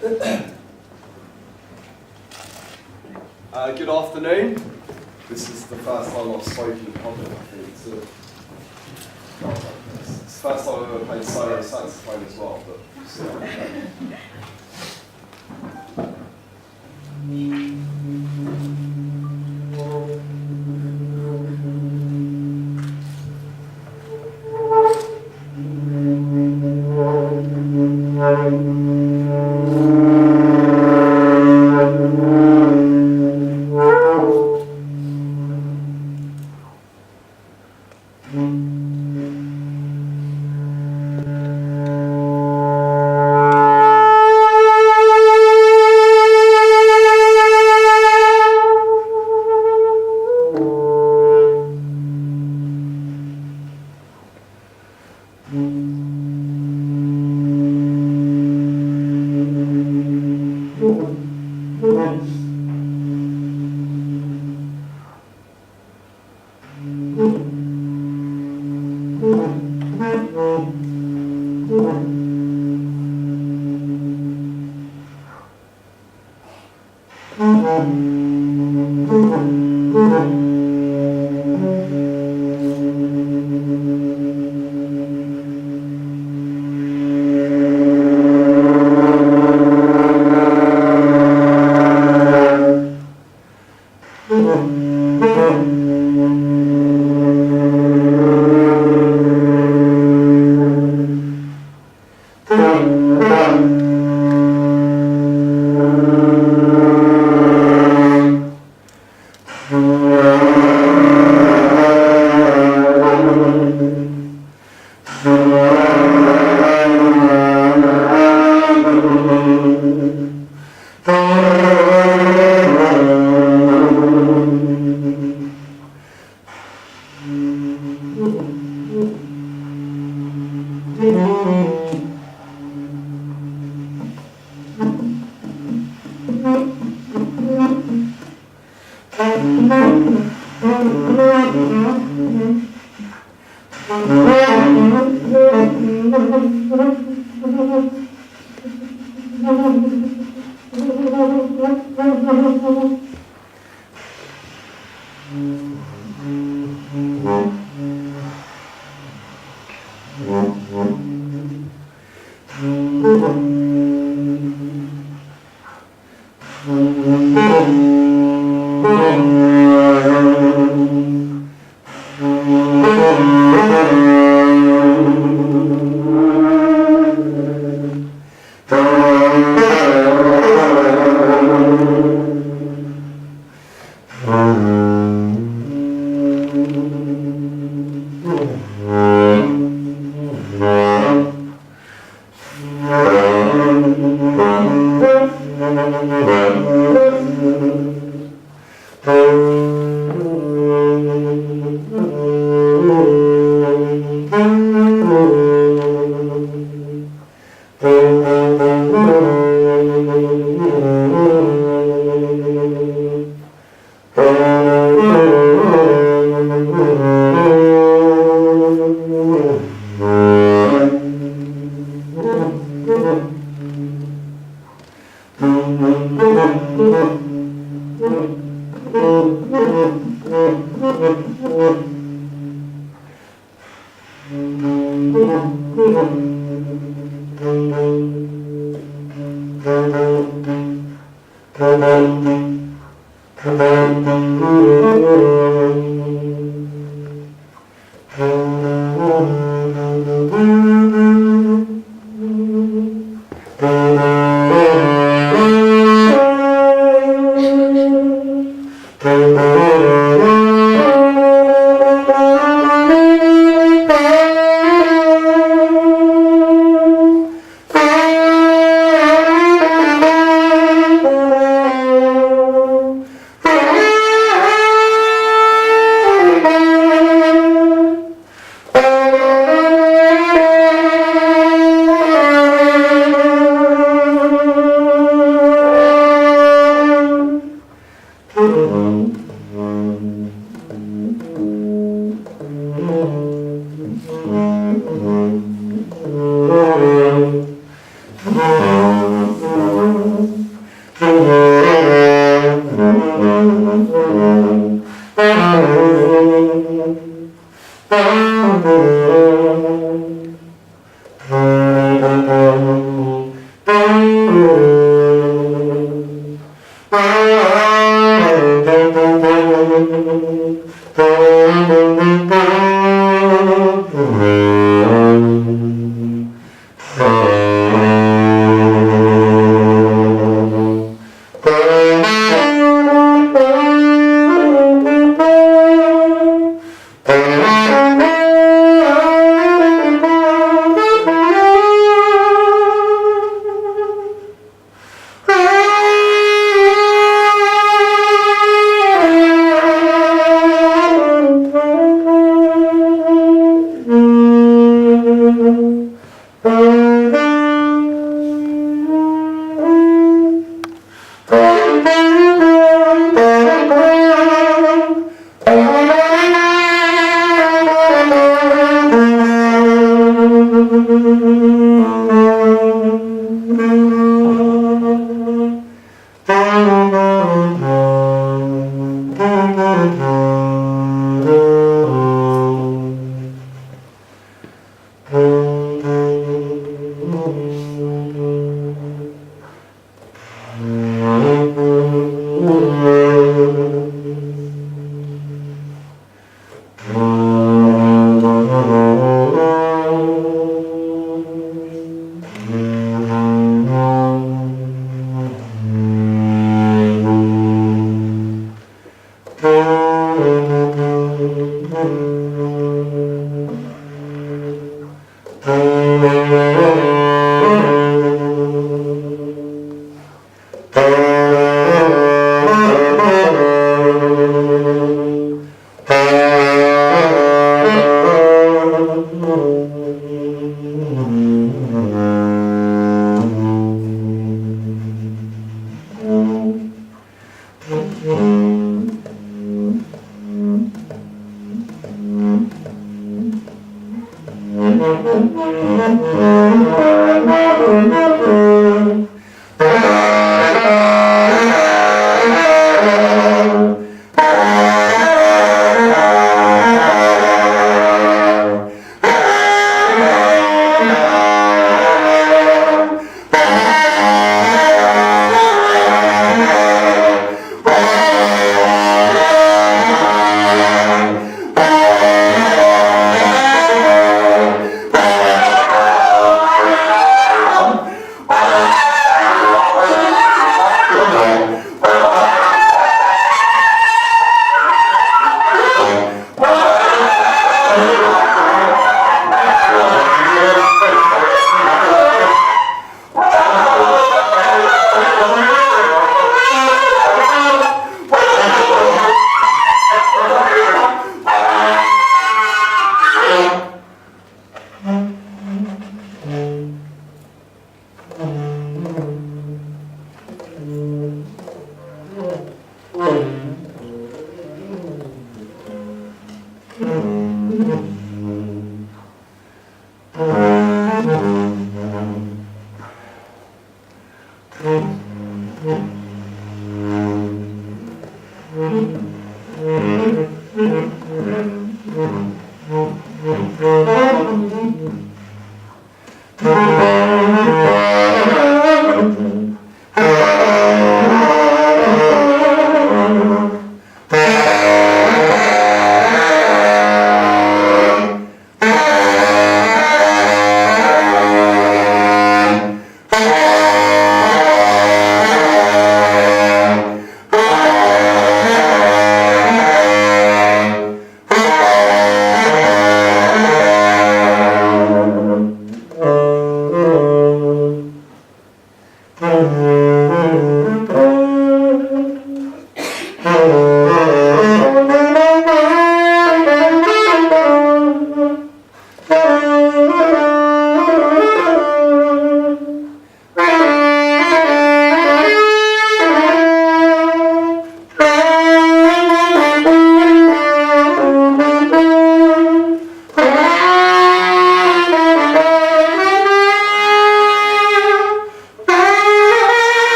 Good afternoon. This is the first time I've spoken in public, I think. It's the first time I've ever played solo saxophone as well, but we'll see how it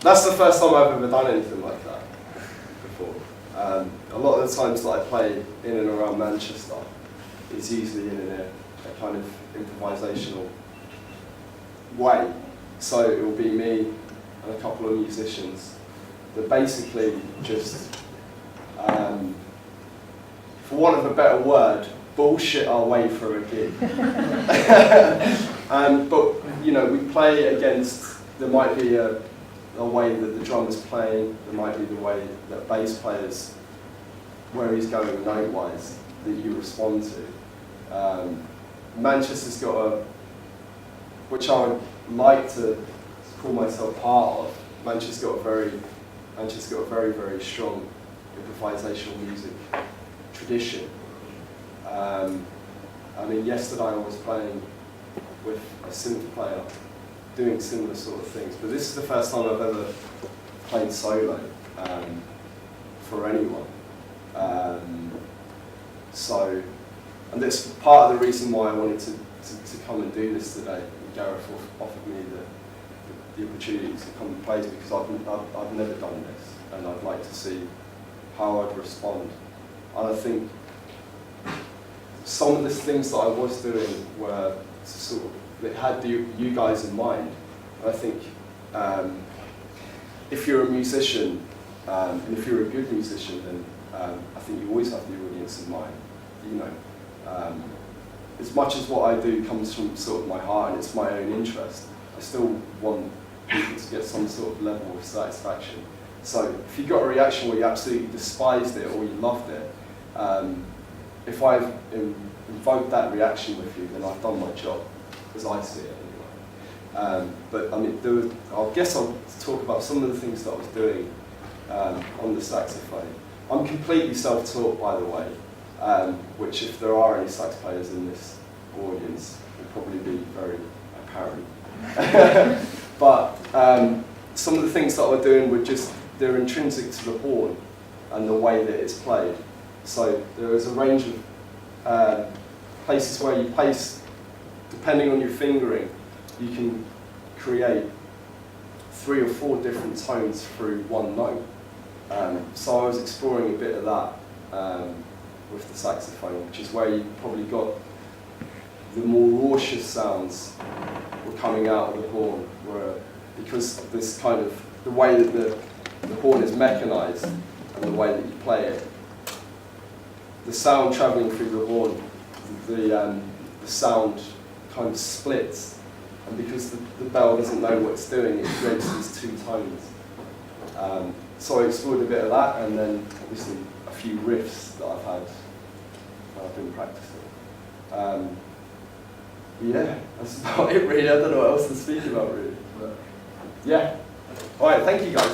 That's the first time I've ever done anything like that before. A lot of the times that I play in and around Manchester, it's usually in a kind of improvisational way. So it will be me and a couple of musicians that basically just, for want of a better word, bullshit our way through a gig. But you know, we play against, there might be a way that the drummer's playing, there might be the way that bass players, where he's going note-wise, that you respond to. Manchester's got a, which I would like to call myself part of, Manchester's got a very, very strong improvisational music tradition. I mean, yesterday I was playing with a synth player, doing similar sort of things, but this is the first time I've ever played solo for anyone. So, and that's part of the reason why I wanted to come and do this today. Gareth offered me the opportunity to come and play, because I've never done this, and I'd like to see how I'd respond. And I think some of the things that I was doing were sort of, it had you guys in mind. I think if you're a musician, and if you're a good musician, then I think you always have the audience in mind. You know, as much as what I do comes from sort of my heart and it's my own interest, I still want people to get some sort of level of satisfaction. So if you got a reaction where you absolutely despised it or you loved it, if I've invoked that reaction with you, then I've done my job, as I see it anyway. But I mean, I guess I'll talk about some of the things that I was doing on the saxophone. I'm completely self-taught, by the way, which, if there are any sax players in this audience, will probably be very apparent. But some of the things that I was doing were just, they're intrinsic to the horn and the way that it's played. So there is a range of places where you place, depending on your fingering, you can create 3 or 4 different tones through one note. So I was exploring a bit of that with the saxophone, which is where you probably got the more raucous sounds were coming out of the horn, because this kind of, the way that the horn is mechanized and the way that you play it, the sound traveling through the horn, the sound kind of splits, and because the bell doesn't know what it's doing, it creates these 2 tones. So I explored a bit of that, and then obviously a few riffs that I've been practicing. Yeah, that's about it really. I don't know what else to speak about really. But yeah. Alright, thank you guys.